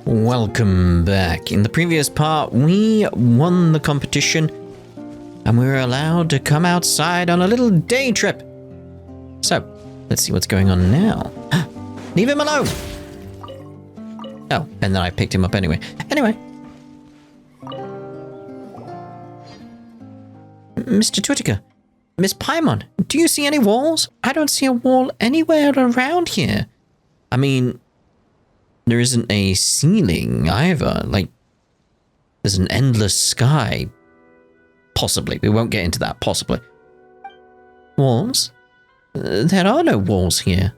Welcome back. In the previous part, we won the competition and we were allowed to come outside on a little day trip. So, let's see what's going on now. Leave him alone! Oh, and then I picked him up anyway. Anyway. Mr. Twittiker, Miss Paimon, do you see any walls? I don't see a wall anywhere around here. I mean, there isn't a ceiling either. Like, there's an endless sky. Possibly. We won't get into that. Possibly. Walls? There are no walls here.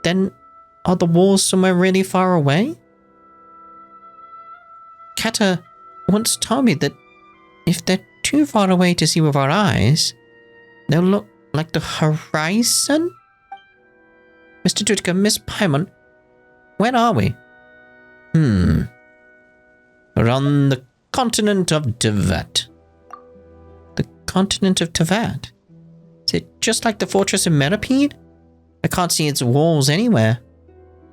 Then, are the walls somewhere really far away? Kata once told me that if they're too far away to see with our eyes, they'll look like the horizon? Mr. Tutka, Miss Paimon, where are we? We're on the continent of Tevat. The continent of Tevat? Is it just like the fortress of Meripede? I can't see its walls anywhere.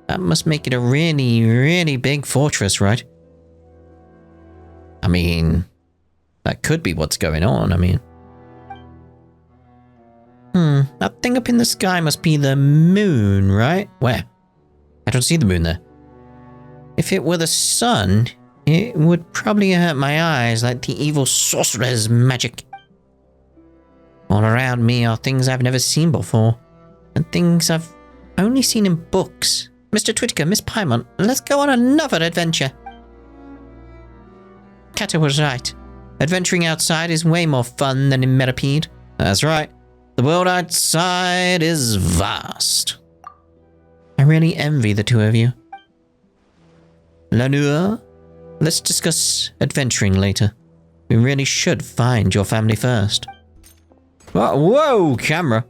That must make it a really, really big fortress, right? I mean, that could be what's going on, I mean. That thing up in the sky must be the moon, right? Where? I don't see the moon there. If it were the sun, it would probably hurt my eyes like the evil sorcerer's magic. All around me are things I've never seen before, and things I've only seen in books. Mr. Twittiker, Miss Paimon, let's go on another adventure. Kata was right. Adventuring outside is way more fun than in Meripede. That's right. The world outside is vast. I really envy the two of you. Lanua, let's discuss adventuring later. We really should find your family first. Whoa, camera.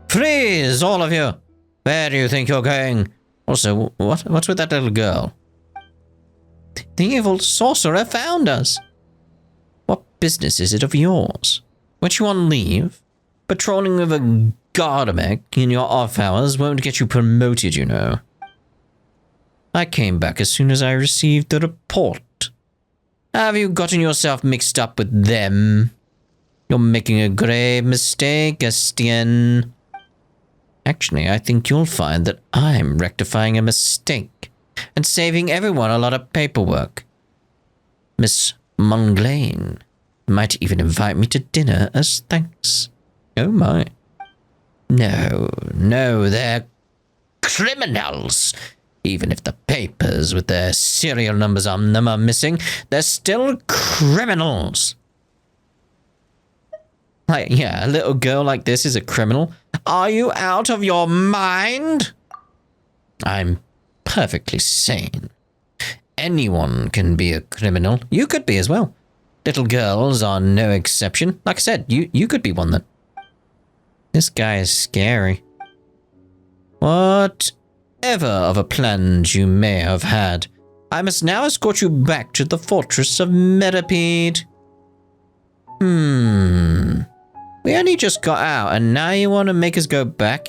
Freeze, all of you. Where do you think you're going? Also, what's with that little girl? The evil sorcerer found us. What business is it of yours? Weren't you on leave? Patrolling with a Gardamek in your off hours won't get you promoted, you know. I came back as soon as I received the report. Have you gotten yourself mixed up with them? You're making a grave mistake, Estienne. Actually, I think you'll find that I'm rectifying a mistake and saving everyone a lot of paperwork. Miss Monglain might even invite me to dinner as thanks. Oh my. No, they're criminals. Even if the papers with their serial numbers on them are missing, they're still criminals. Like, yeah, a little girl like this is a criminal. Are you out of your mind? I'm perfectly sane. Anyone can be a criminal. You could be as well. Little girls are no exception. Like I said, you could be one then. This guy is scary. Whatever of a plans you may have had, I must now escort you back to the fortress of Meripede. We only just got out and now you want to make us go back?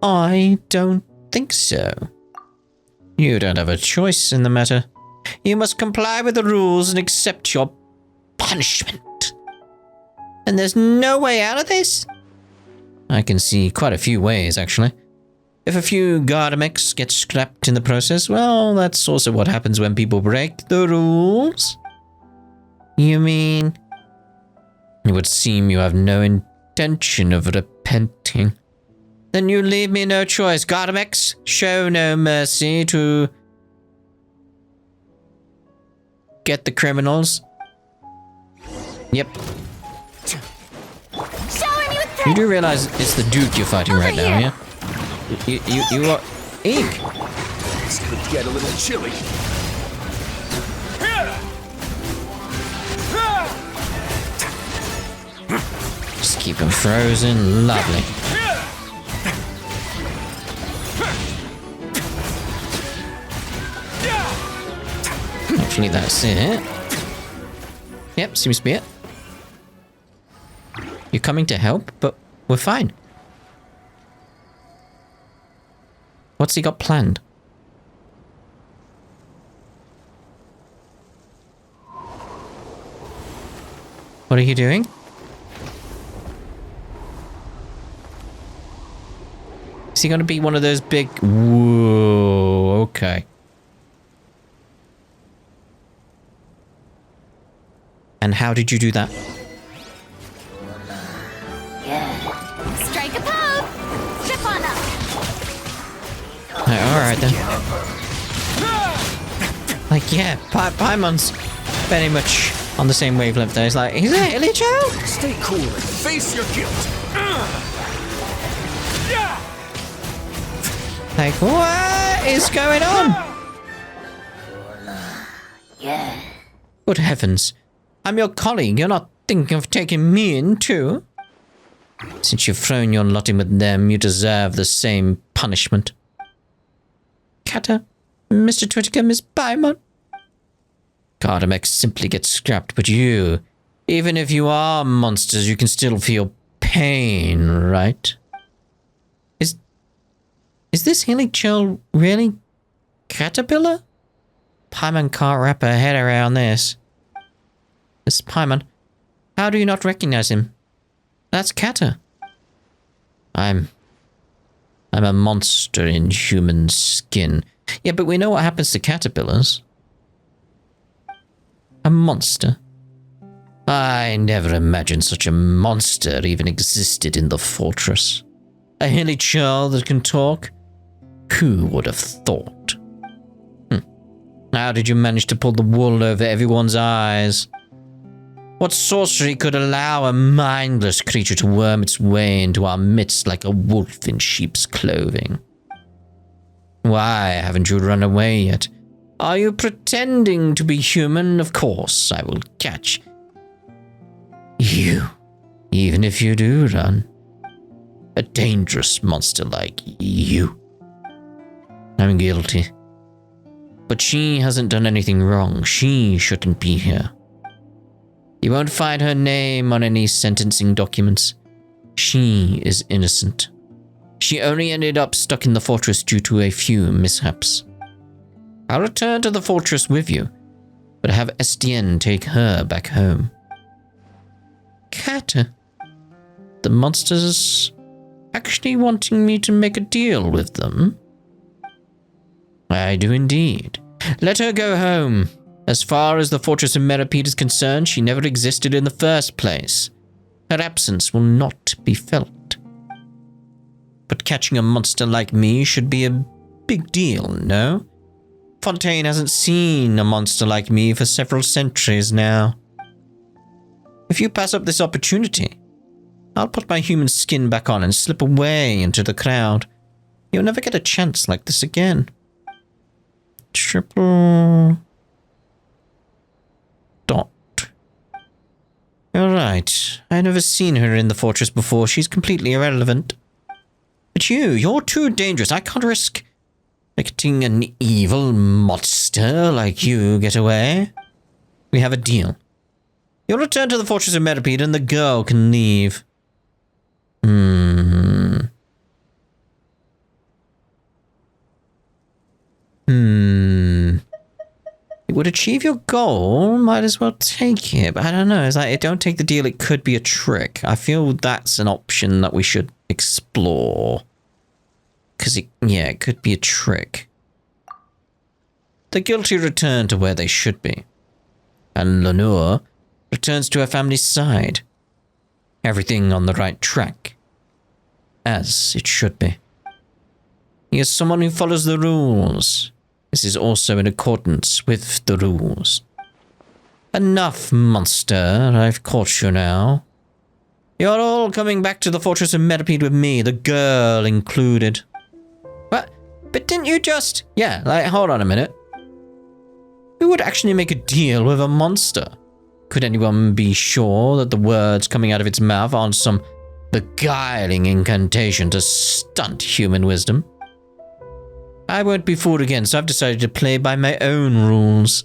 I don't think so. You don't have a choice in the matter. You must comply with the rules and accept your punishment. And there's no way out of this? I can see quite a few ways, actually. If a few Gardameks get scrapped in the process, well, that's also what happens when people break the rules. You mean? It would seem you have no intention of repenting. Then you leave me no choice. Gardameks, show no mercy to get the criminals. Yep. You do realize it's the Duke you're fighting right now, yeah? You are... Eek! This could get a little chilly. Just keep him frozen. Lovely. Actually, that's it. Yep, seems to be it. You're coming to help, but we're fine. What's he got planned? What are you doing? Is he going to be one of those big... Whoa, okay. And how did you do that? Strike a pose! Step on up! Alright then. Like, yeah, Paimon's very much on the same wavelength there. He's like, he's a hilly child? Stay cool and face your guilt. Like, what is going on? Good heavens. I'm your colleague. You're not thinking of taking me in, too? Since you've thrown your lot in with them, you deserve the same punishment. Kata, Mr. Twittiger, Miss Paimon. Gardamek simply gets scrapped, but you, even if you are monsters, you can still feel pain, right? Is this healing chill really Caterpillar? Paimon can't wrap her head around this. Miss Paimon, how do you not recognize him? That's Kata. I'm a monster in human skin. Yeah, but we know what happens to caterpillars. A monster? I never imagined such a monster even existed in the fortress. A hilly child that can talk? Who would have thought? How did you manage to pull the wool over everyone's eyes? What sorcery could allow a mindless creature to worm its way into our midst like a wolf in sheep's clothing? Why haven't you run away yet? Are you pretending to be human? Of course, I will catch you, even if you do run. A dangerous monster like you. I'm guilty. But she hasn't done anything wrong. She shouldn't be here. You won't find her name on any sentencing documents. She is innocent. She only ended up stuck in the fortress due to a few mishaps. I'll return to the fortress with you, but have Estienne take her back home. Kata, the monsters actually wanting me to make a deal with them? I do indeed. Let her go home. As far as the fortress of Meripede is concerned, she never existed in the first place. Her absence will not be felt. But catching a monster like me should be a big deal, no? Fontaine hasn't seen a monster like me for several centuries now. If you pass up this opportunity, I'll put my human skin back on and slip away into the crowd. You'll never get a chance like this again. Triple... dot. Alright, I've never seen her in the fortress before. She's completely irrelevant. But you're too dangerous. I can't risk letting an evil monster like you get away. We have a deal. You'll return to the fortress of Meripede and the girl can leave. It would achieve your goal, might as well take it, but I don't know, it's like, don't take the deal, it could be a trick. I feel that's an option that we should explore. Because it could be a trick. The guilty return to where they should be. And Lenore returns to her family's side. Everything on the right track. As it should be. He is someone who follows the rules. This is also in accordance with the rules. Enough, monster. I've caught you now. You're all coming back to the fortress of Meripede with me, the girl included. What? But didn't you just... Yeah, like, hold on a minute. Who would actually make a deal with a monster? Could anyone be sure that the words coming out of its mouth aren't some beguiling incantation to stunt human wisdom? I won't be fooled again, so I've decided to play by my own rules.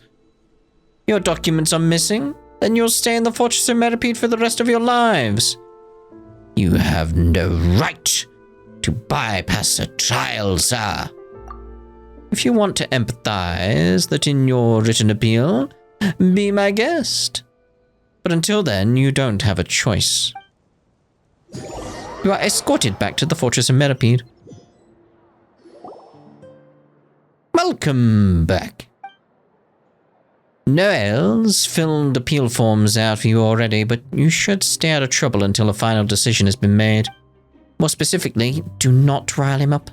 Your documents are missing? Then you'll stay in the fortress of Meripede for the rest of your lives. You have no right to bypass a trial, sir. If you want to empathize that in your written appeal, be my guest. But until then, you don't have a choice. You are escorted back to the Fortress of Meripede. Welcome back. Noel's filled appeal forms out for you already, but you should stay out of trouble until a final decision has been made. More specifically, do not rile him up.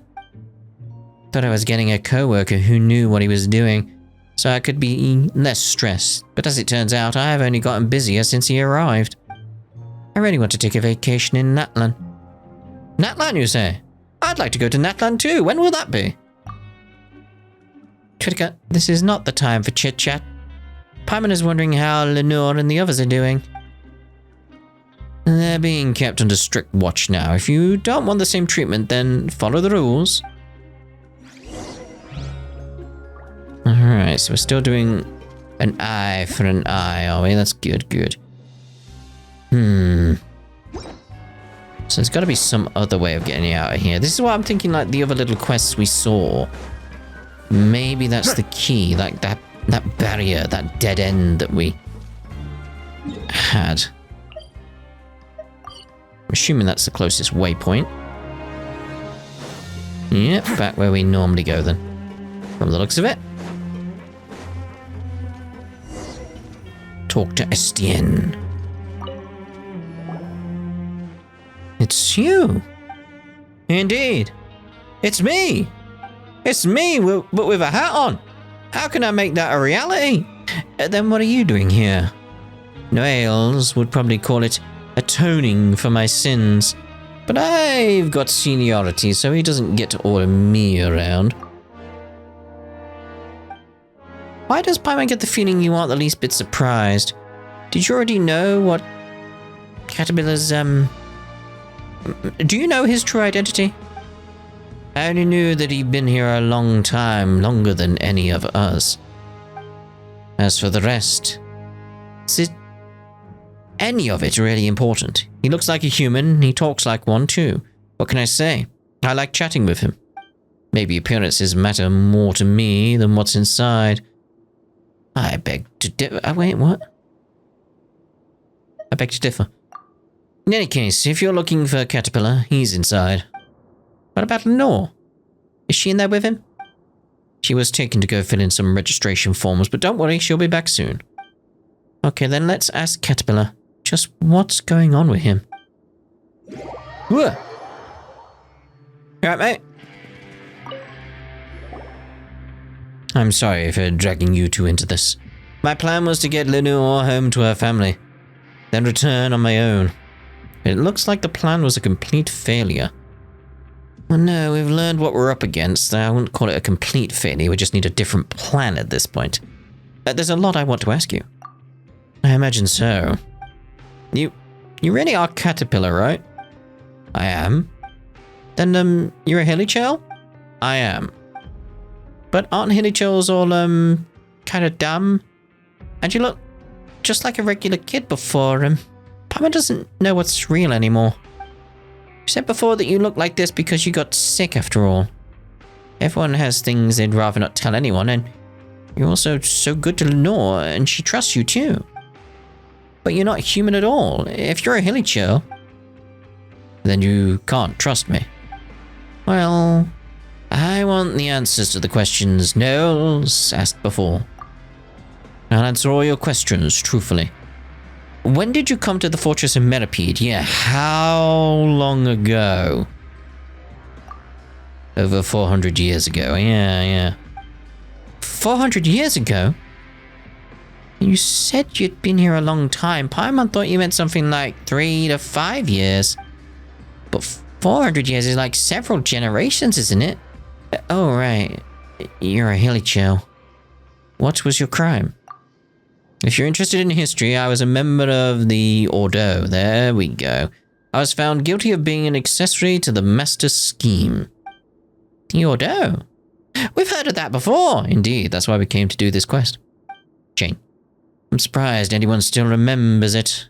Thought I was getting a co-worker who knew what he was doing, so I could be less stressed, but as it turns out, I've only gotten busier since he arrived. I really want to take a vacation in Natlan. Natlan, you say? I'd like to go to Natlan too. When will that be? Tritica, this is not the time for chit-chat. Paimon is wondering how Lenore and the others are doing. They're being kept under strict watch now. If you don't want the same treatment, then follow the rules. Alright, so we're still doing an eye for an eye, are we? That's good, good. So there's got to be some other way of getting out of here. This is what I'm thinking, like the other little quests we saw. Maybe that's the key, like that barrier, that dead end that we had. I'm assuming that's the closest waypoint. Yep, back where we normally go then. From the looks of it. Talk to Estienne. It's you. Indeed. It's me. It's me, but with a hat on. How can I make that a reality? Then what are you doing here? Noels would probably call it atoning for my sins. But I've got seniority, so he doesn't get to order me around. Why does Paimon get the feeling you aren't the least bit surprised? Did you already know what Caterpillar's, Do you know his true identity? I only knew that he'd been here a long time, longer than any of us. As for the rest, is any of it really important? He looks like a human, he talks like one too. What can I say? I like chatting with him. Maybe appearances matter more to me than what's inside. I beg to differ. Wait, what? I beg to differ. In any case, if you're looking for Caterpillar, he's inside. What about Lenore? Is she in there with him? She was taken to go fill in some registration forms, but don't worry, she'll be back soon. Okay, then let's ask Caterpillar just what's going on with him. Whoa! You alright, mate? I'm sorry for dragging you two into this. My plan was to get Lenore home to her family, then return on my own. It looks like the plan was a complete failure. Well, no, we've learned what we're up against. I wouldn't call it a complete failure, we just need a different plan at this point. There's a lot I want to ask you. I imagine so. You really are Caterpillar, right? I am. Then, you're a Hillychurl? I am. But aren't Hillychurls all, kind of dumb? And you look just like a regular kid before, Paimon doesn't know what's real anymore. You said before that you look like this because you got sick after all. Everyone has things they'd rather not tell anyone, and you're also so good to Lenore, and she trusts you too. But you're not human at all. If you're a Hillychurl, then you can't trust me. Well, I want the answers to the questions Noel's asked before. I'll answer all your questions truthfully. When did you come to the Fortress of Meripede? Yeah, how long ago? Over 400 years ago, yeah. 400 years ago? You said you'd been here a long time. Paimon thought you meant something like 3 to 5 years. But 400 years is like several generations, isn't it? Oh, right. You're a Hillychurl. What was your crime? If you're interested in history, I was a member of the Ordo. There we go. I was found guilty of being an accessory to the Master's scheme. The Ordo? We've heard of that before. Indeed, that's why we came to do this quest. Jane. I'm surprised anyone still remembers it.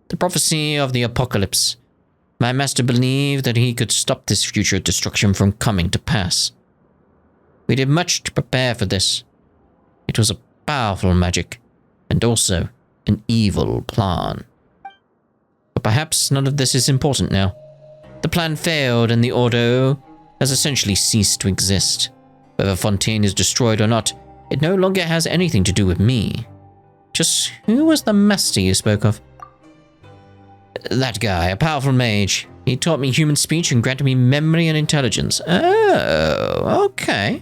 The prophecy of the apocalypse. My master believed that he could stop this future destruction from coming to pass. We did much to prepare for this. It was a powerful magic, and also an evil plan. But perhaps none of this is important now. The plan failed and the Ordo has essentially ceased to exist. Whether Fontaine is destroyed or not, it no longer has anything to do with me. Just who was the master you spoke of? That guy, a powerful mage. He taught me human speech and granted me memory and intelligence. Oh, okay.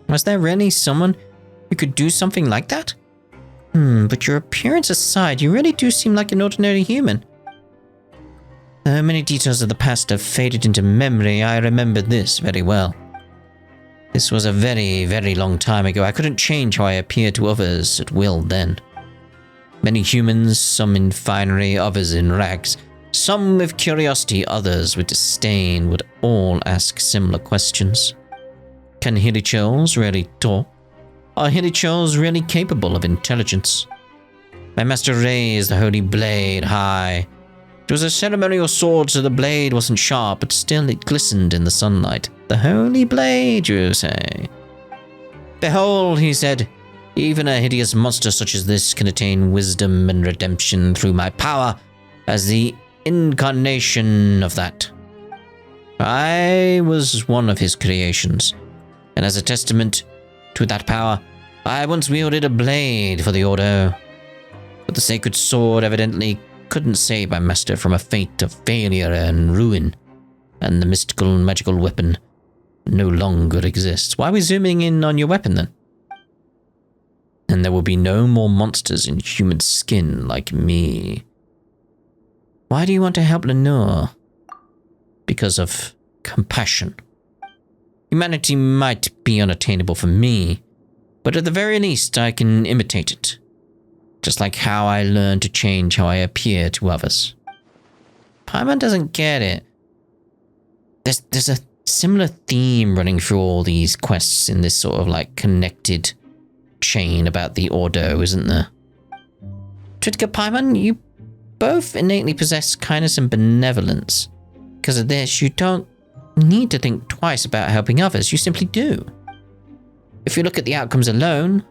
Was there really someone who could do something like that? But your appearance aside, you really do seem like an ordinary human. Though many details of the past have faded into memory, I remember this very well. This was a very, very long time ago. I couldn't change how I appeared to others at will then. Many humans, some in finery, others in rags, some with curiosity, others with disdain, would all ask similar questions. Can Hilichurls really talk? Are Hilichurls really capable of intelligence? My master raised the holy blade high. It was a ceremonial sword, so the blade wasn't sharp, but still it glistened in the sunlight. The holy blade, you say? Behold, he said, even a hideous monster such as this can attain wisdom and redemption through my power as the incarnation of that. I was one of his creations, and as a testament to that power, I once wielded a blade for the Ordo. But the sacred sword evidently couldn't save my master from a fate of failure and ruin, and the mystical and magical weapon no longer exists. Why are we zooming in on your weapon then? And there will be no more monsters in human skin like me. Why do you want to help Lenore? Because of compassion. Humanity might be unattainable for me, but at the very least I can imitate it. Just like how I learned to change how I appear to others. Paimon doesn't get it. There's a similar theme running through all these quests in this sort of like connected chain about the Ordo, isn't there? Twitka, Paimon, you both innately possess kindness and benevolence. Because of this, you don't need to think twice about helping others, you simply do. If you look at the outcomes alone,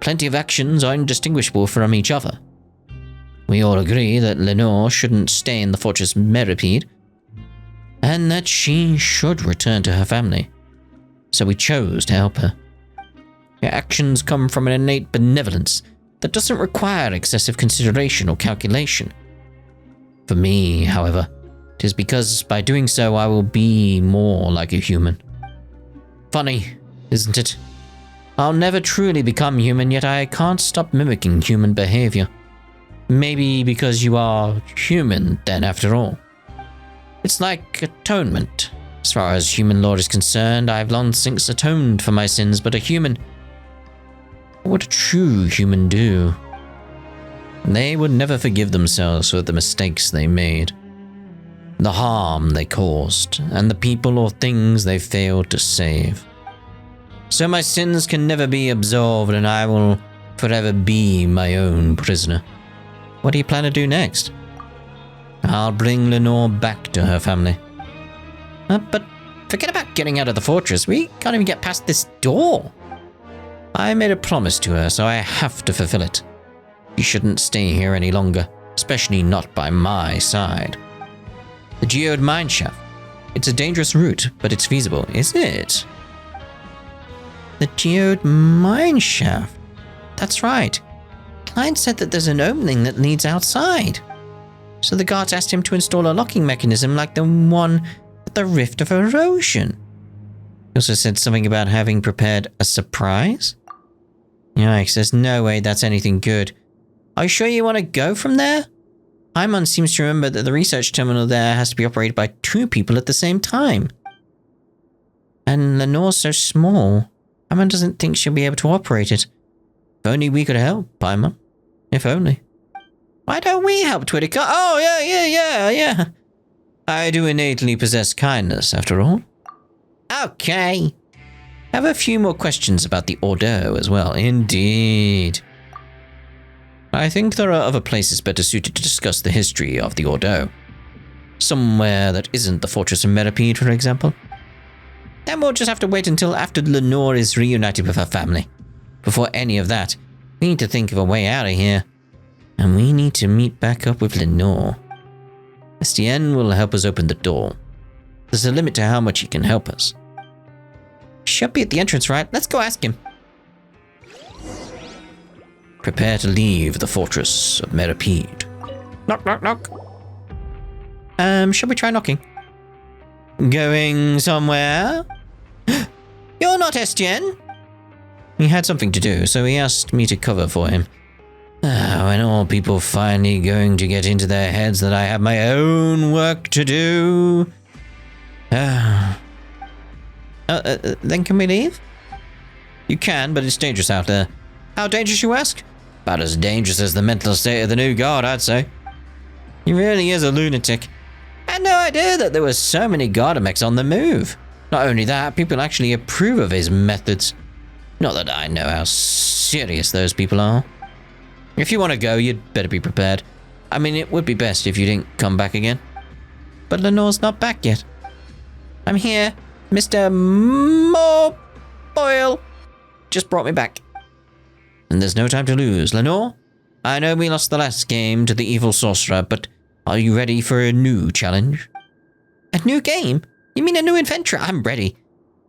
plenty of actions are indistinguishable from each other. We all agree that Lenore shouldn't stay in the Fortress Meripede, and that she should return to her family. So we chose to help her. Your actions come from an innate benevolence that doesn't require excessive consideration or calculation. For me, however, it is because by doing so I will be more like a human. Funny, isn't it? I'll never truly become human, yet I can't stop mimicking human behavior. Maybe because you are human, then, after all. It's like atonement. As far as human lore is concerned, I've long since atoned for my sins, but a human... What would a true human do? They would never forgive themselves for the mistakes they made, the harm they caused, and the people or things they failed to save. So my sins can never be absolved, and I will forever be my own prisoner. What do you plan to do next? I'll bring Lenore back to her family. But forget about getting out of the fortress. We can't even get past this door. I made a promise to her, so I have to fulfill it. She shouldn't stay here any longer, especially not by my side. The geode mine shaft. It's a dangerous route, but it's feasible, is it? The geode mine shaft. That's right. Klein said that there's an opening that leads outside. So the guards asked him to install a locking mechanism like the one at the Rift of Erosion. He also said something about having prepared a surprise. Yikes, there's no way that's anything good. Are you sure you want to go from there? Paimon seems to remember that the research terminal there has to be operated by 2 people at the same time. And Lenore's so small, Paimon doesn't think she'll be able to operate it. If only we could help, Paimon. If only. Why don't we help, Twitika? Oh, yeah. I do innately possess kindness, after all. Okay. I have a few more questions about the Ordo as well. Indeed. I think there are other places better suited to discuss the history of the Ordo. Somewhere that isn't the Fortress of Meripede, for example. Then we'll just have to wait until after Lenore is reunited with her family. Before any of that, we need to think of a way out of here. And we need to meet back up with Lenore. Estienne will help us open the door. There's a limit to how much he can help us. He should be at the entrance, right? Let's go ask him. Prepare to leave the fortress of Meripede. Knock, knock, knock. Shall we try knocking? Going somewhere? You're not Estienne. He had something to do, so he asked me to cover for him. When all people finally going to get into their heads that I have my own work to do. Then can we leave? You can, but it's dangerous out there. How dangerous, you ask? About as dangerous as the mental state of the new guard, I'd say. He really is a lunatic. I had no idea that there were so many Gardamex on the move. Not only that, people actually approve of his methods. Not that I know how serious those people are. If you want to go, you'd better be prepared. I mean, it would be best if you didn't come back again. But Lenore's not back yet. I'm here. Mr. miHoYo just brought me back. And there's no time to lose. Lenore, I know we lost the last game to the evil sorcerer, but are you ready for a new challenge? A new game? You mean a new adventure? I'm ready.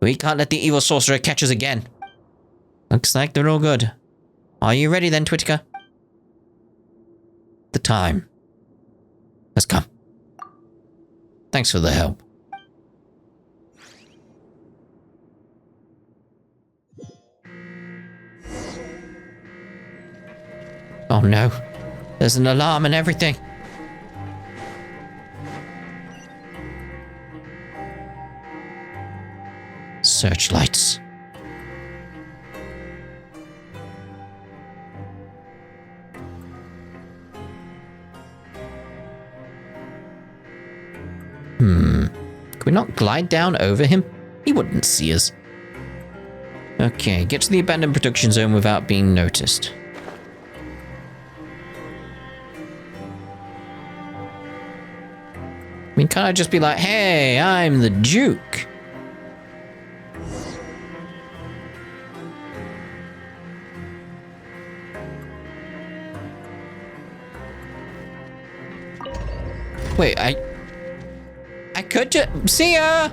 We can't let the evil sorcerer catch us again. Looks like they're all good. Are you ready then, Twitika? The time has come. Thanks for the help. Oh no, there's an alarm and everything. Searchlights. Can we not glide down over him? He wouldn't see us. Okay, get to the abandoned production zone without being noticed. I mean, can't I just be like, hey, I'm the Duke? Wait, I could just... See ya!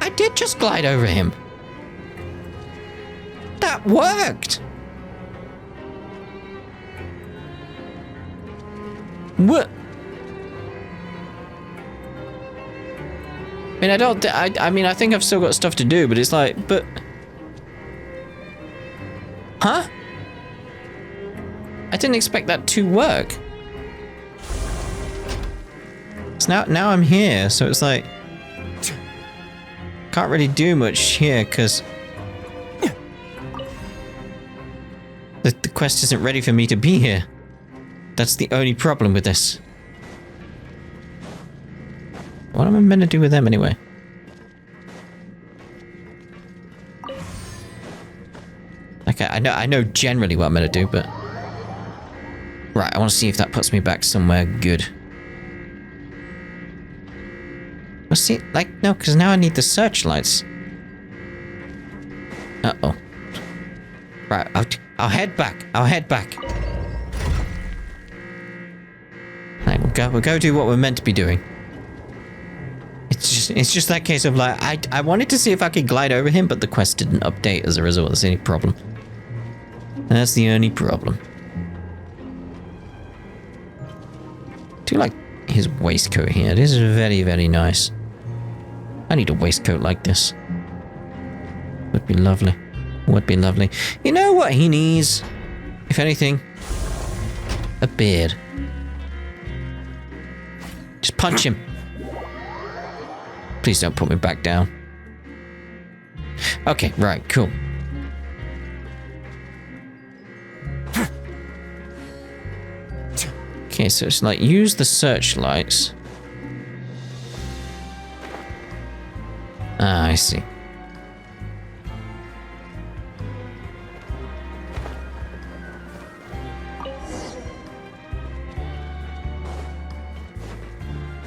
I did just glide over him. That worked! What? I mean, I mean, I think I've still got stuff to do, but it's like, but... Huh? I didn't expect that to work. So now I'm here, so it's like... Can't really do much here, because... The quest isn't ready for me to be here. That's the only problem with this. What am I meant to do with them anyway? Okay, I know generally what I'm meant to do, but... Right, I want to see if that puts me back somewhere good. Well, see, like, no, because now I need the searchlights. Uh-oh. Right, I'll head back. I'll head back. Right, we'll go do what we're meant to be doing. It's just that case of like, I wanted to see if I could glide over him, but the quest didn't update as a result. That's the only problem. That's the only problem. I do like his waistcoat here. It is very, very nice. I need a waistcoat like this. Would be lovely. Would be lovely. You know what he needs? If anything, a beard. Just punch him. Please don't put me back down. Okay, right, cool. Okay, so it's like use the searchlights. Ah, I see.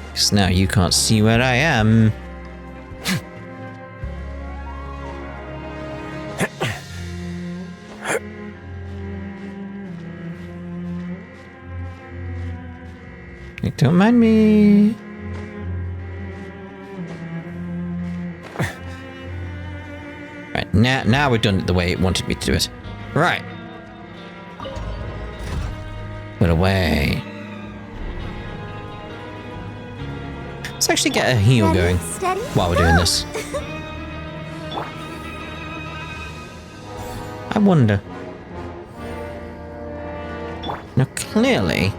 Because now you can't see where I am. Don't mind me. Right, now we've done it the way it wanted me to do it. Right. Put away. Let's actually get a heal Ready, going steady, while we're doing go. this. I wonder. Now, clearly,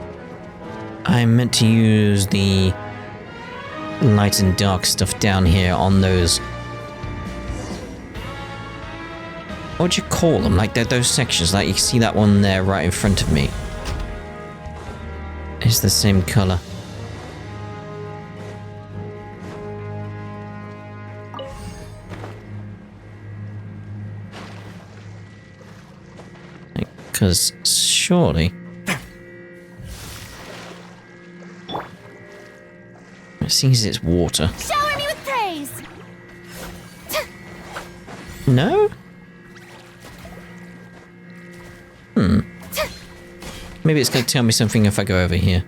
I'm meant to use the light and dark stuff down here on those... What would you call them? Like, those sections. Like, you can see that one there right in front of me. It's the same color. Because surely... It seems it's water. Shower me with praise. No? Maybe it's going to tell me something if I go over here.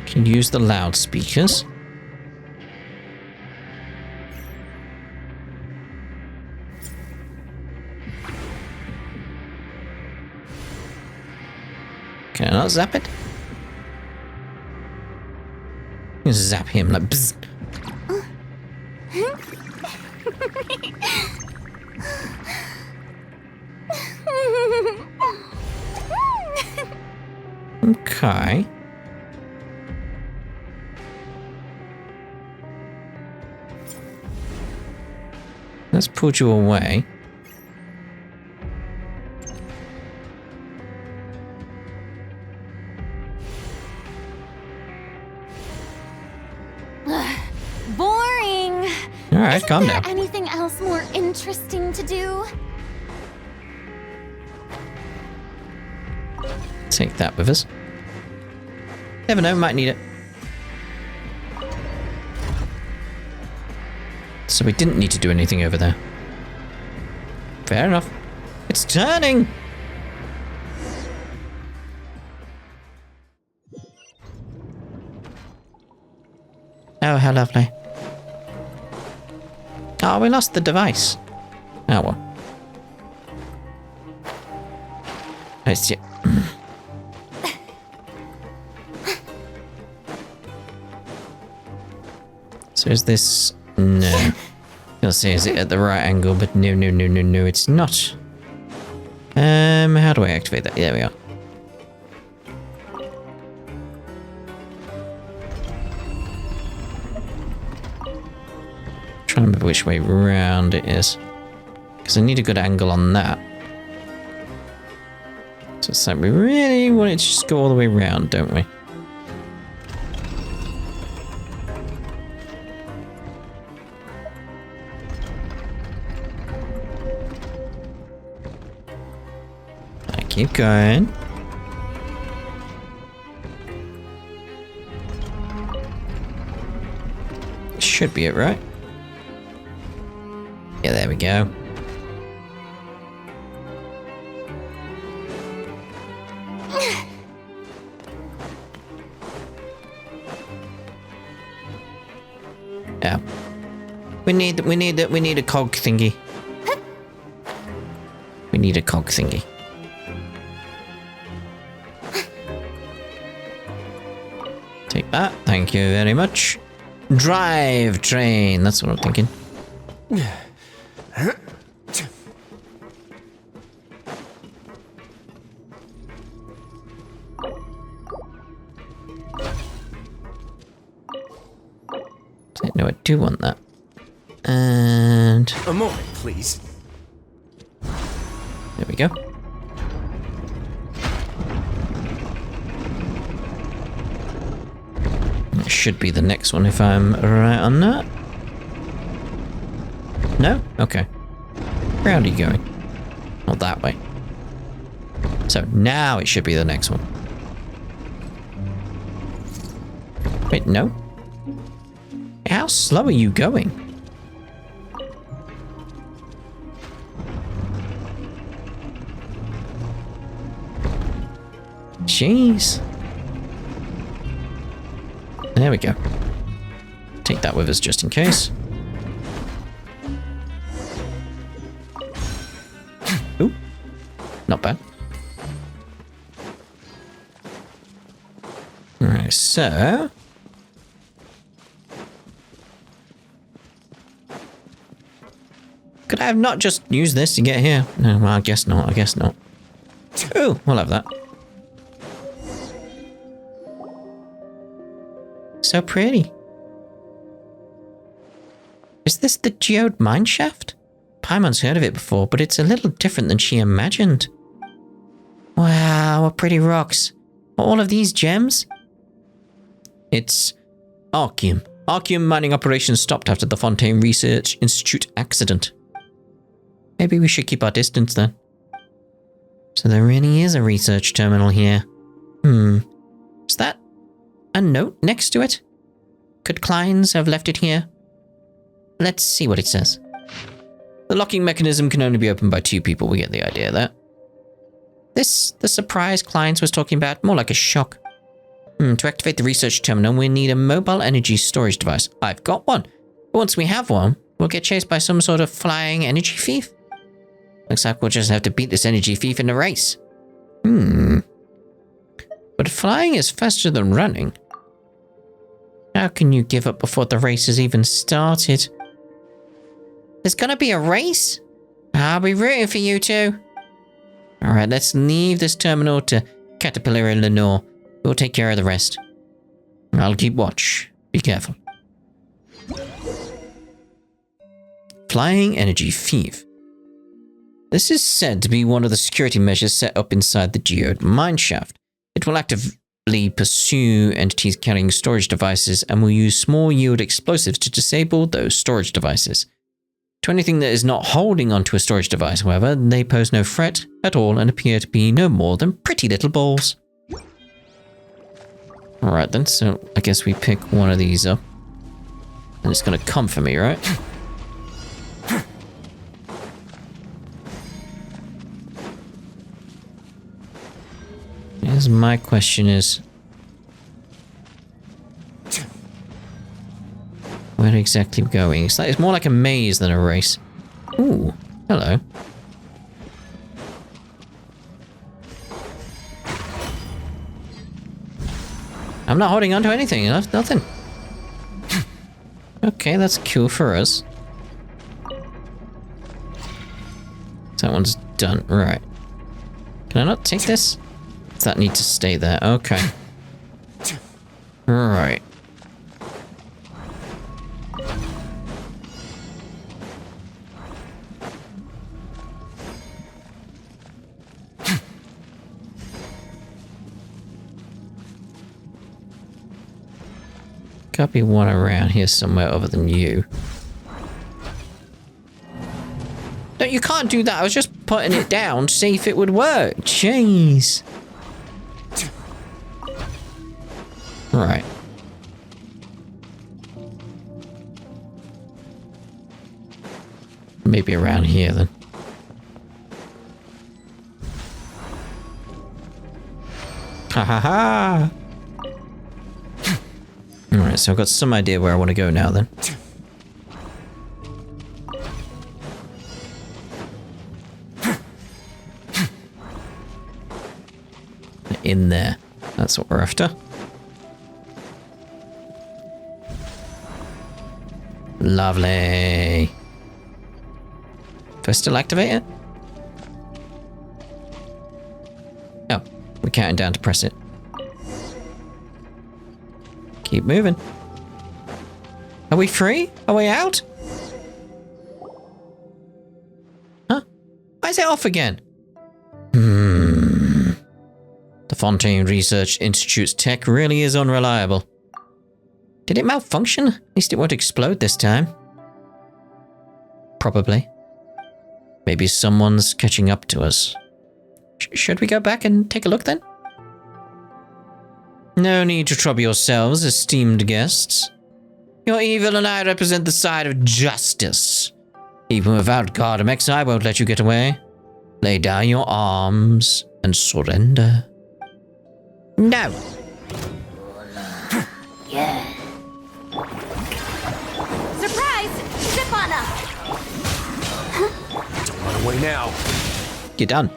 Can use the loudspeakers. Can I not zap it? Zap him like bzz. Okay. Let's put you away. Boring. All right, Isn't calm there down. anything else more interesting to do? Take that with us. Never know, might need it. So we didn't need to do anything over there. Fair enough. It's turning! Oh, how lovely. Oh, we lost the device. Oh well. It's... So is this... No. I was say, is it at the right angle? But no, it's not. How do I activate that? There we are. Trying to remember which way round it is. Because I need a good angle on that. So it's like we really want it to just go all the way round, don't we? Keep going. Should be it, right? Yeah, there we go. Yeah. We need a cog thingy. We need a cog thingy. Take that. Thank you very much. Drive train. That's what I'm thinking. No, I do want that. And... A moment, please. There we go. It should be the next one if I'm right on that. No? Okay. Where are you going? Not that way. So now it should be the next one. Wait, no? How slow are you going? Jeez. There we go. Take that with us just in case. Ooh. Not bad. Alright, so... Could I have not just used this to get here? No, well, I guess not. I guess not. Ooh, we'll have that. So pretty. Is this the geode mineshaft? Paimon's heard of it before, but it's a little different than she imagined. Wow, what pretty rocks. All of these gems? It's Archeum. Archeum mining operations stopped after the Fontaine Research Institute accident. Maybe we should keep our distance then. So there really is a research terminal here. Is that a note next to it? Could Kleins have left it here? Let's see what it says. The locking mechanism can only be opened by 2 people. We get the idea there. This, the surprise Kleins was talking about, more like a shock. To activate the research terminal, we need a mobile energy storage device. I've got one. But once we have one, we'll get chased by some sort of flying energy thief. Looks like we'll just have to beat this energy thief in a race. But flying is faster than running. How can you give up before the race has even started? There's gonna be a race? I'll be rooting for you two. Alright, let's leave this terminal to Caterpillar and Lenore. We'll take care of the rest. I'll keep watch. Be careful. Flying energy thief. This is said to be one of the security measures set up inside the geode mineshaft. It will actively pursue entities carrying storage devices and will use small yield explosives to disable those storage devices. To anything that is not holding onto a storage device, however, they pose no threat at all and appear to be no more than pretty little balls. Alright then, so I guess we pick one of these up. And it's gonna come for me, right? Here's my question is... where exactly are we going? It's more like a maze than a race. Ooh, hello. I'm not holding on to anything, nothing. Okay, that's cool for us. That one's done, right. Can I not take this? Does that need to stay there? Okay. Right. Gotta be one around here somewhere other than you. No, you can't do that. I was just putting it down to see if it would work. Jeez. Right. Maybe around here then. Ha ha ha! Alright, so I've got some idea where I want to go now then. In there. That's what we're after. Lovely. Do I still activate it? Oh, we're counting down to press it. Keep moving. Are we free? Are we out? Huh? Why is it off again? The Fontaine Research Institute's tech really is unreliable. Did it malfunction? At least it won't explode this time. Probably. Maybe someone's catching up to us. Should we go back and take a look then? No need to trouble yourselves, esteemed guests. You're evil and I represent the side of justice. Even without Gardamex, I won't let you get away. Lay down your arms and surrender. No! Surprise! Zip on up! Don't run away now. You're done.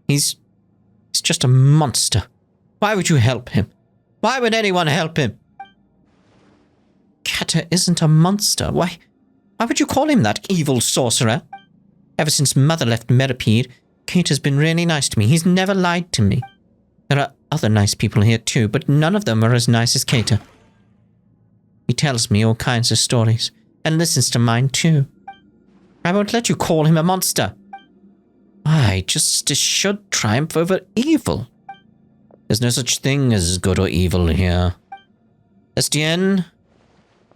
He's just a monster. Why would you help him? Why would anyone help him? Kata isn't a monster. Why would you call him that, evil sorcerer? Ever since Mother left Meripede, Kata's been really nice to me. He's never lied to me. There are other nice people here too, but none of them are as nice as Kata. He tells me all kinds of stories, and listens to mine too. I won't let you call him a monster. Why, justice should triumph over evil. There's no such thing as good or evil here. Estienne,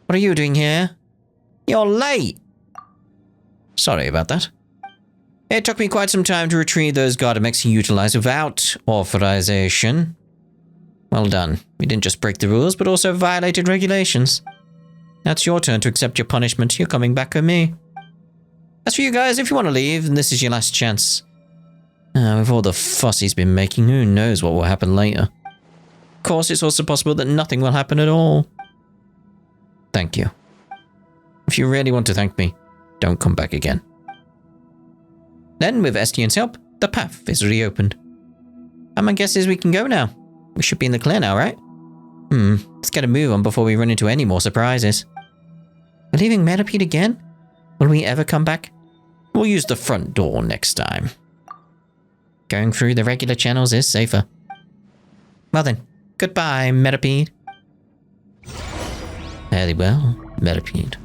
what are you doing here? You're late. Sorry about that. It took me quite some time to retrieve those Gardamex you utilized without authorization. Well done. You didn't just break the rules, but also violated regulations. That's your turn to accept your punishment. You're coming back with me. As for you guys, if you want to leave, then this is your last chance. With all the fuss he's been making, who knows what will happen later. Of course, it's also possible that nothing will happen at all. Thank you. If you really want to thank me, don't come back again. Then, with Estienne's help, the path is reopened. And my guess is we can go now. We should be in the clear now, right? Let's get a move on before we run into any more surprises. We're leaving Meripede again? Will we ever come back? We'll use the front door next time. Going through the regular channels is safer. Well then, goodbye, Meripede. Very well, Meripede.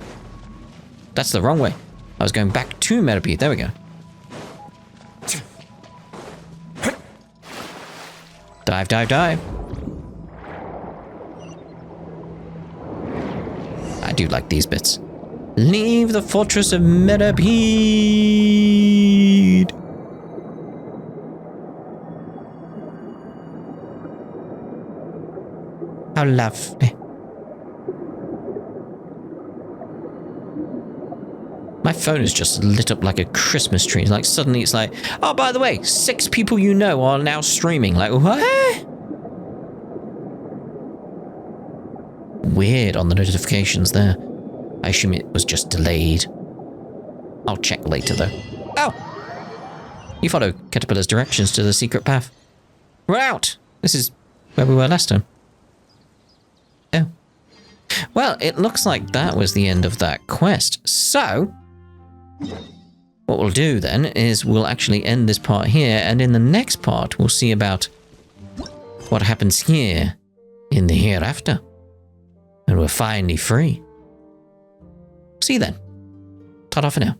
That's the wrong way. I was going back to Meripede. There we go. Dive, dive, dive. I do like these bits. Leave the fortress of Meripede. How lovely. My phone is just lit up like a Christmas tree. Like suddenly it's like, oh, by the way, 6 people you know are now streaming. Like, what? Weird on the notifications there. I assume it was just delayed. I'll check later though. Oh! You follow Caterpillar's directions to the secret path. We're out! This is where we were last time. Oh. Well, it looks like that was the end of that quest. So, what we'll do then is we'll actually end this part here, and in the next part we'll see about what happens here in the hereafter. And we're finally free. See you then. Ta-ta for now.